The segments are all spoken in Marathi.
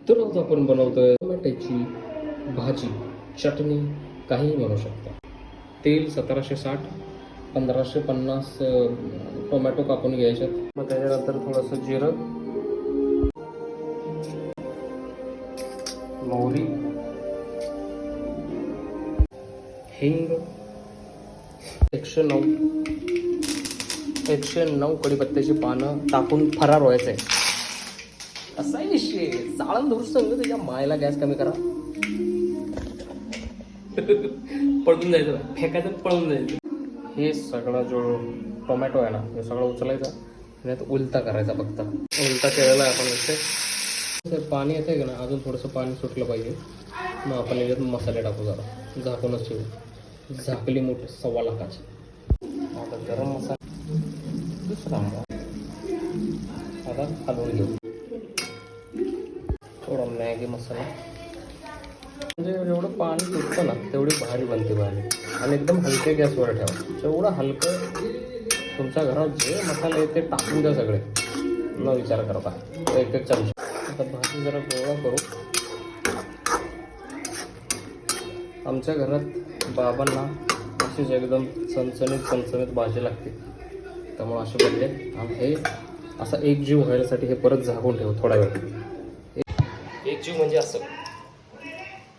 तर आज आपण बनवतोय टोमॅटोची भाजी, चटणी, काहीही बनवू शकता. तेल 1760, 1550 टोमॅटो कापून घ्यायच्यात. मग त्याच्यानंतर थोडंसं जिरं, मोहरी, हिंग, 109 कढीपत्त्याची पानं टाकून फरार व्हायचं आहे. असा विषय चाळण धूर सांग त्याच्या मायला. गॅस कमी करा. पळून जायचं, फेकायचं पळून जायचं. हे सगळं जो टोमॅटो आहे ना, हे सगळं उचलायचं आणि आता उलटा करायचा. फक्त उलटा केलेला आहे आपण इथे. पाणी येतंय का ना, अजून थोडंसं पाणी सुटलं पाहिजे. मग आपण याच्यात मसाले टाकू. जरा झाकूनच ठेवू. झाकली मोठी 1.25 लाखाची. आता गरम मसाला दुसरा आता हलवून घेऊ. थोडा मॅगी मसाला. म्हणजे जेवढं पाणी सुटतं ना तेवढी भारी बनते भाजी. आणि एकदम हलके गॅसवर ठेवा. जेवढं हलकं तुमच्या घरात जे मसाले आहेत ते टाकून द्या सगळे, न विचार करता. एक चमचा. आता भाजी जरा गोळा करू. आमच्या घरात बाबांना अशीच एकदम चणचणीत भाजी लागते, त्यामुळे असे बनले. हे असा एक जीव व्हायसाठी हे परत झाकून ठेवू थोडा वेळ. एक जीव म्हणजे असं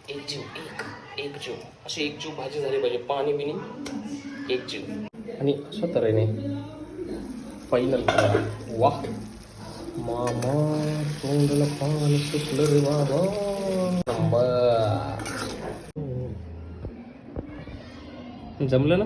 एक जीव अशी एक जीव भाजी झाली पाहिजे. पाणी बिनी एक जीव. आणि अशा तऱ्हेने फायनल. वाह मामा तोंडला पाणी सुटलं रे बाबा. नंबर. जमलं ना.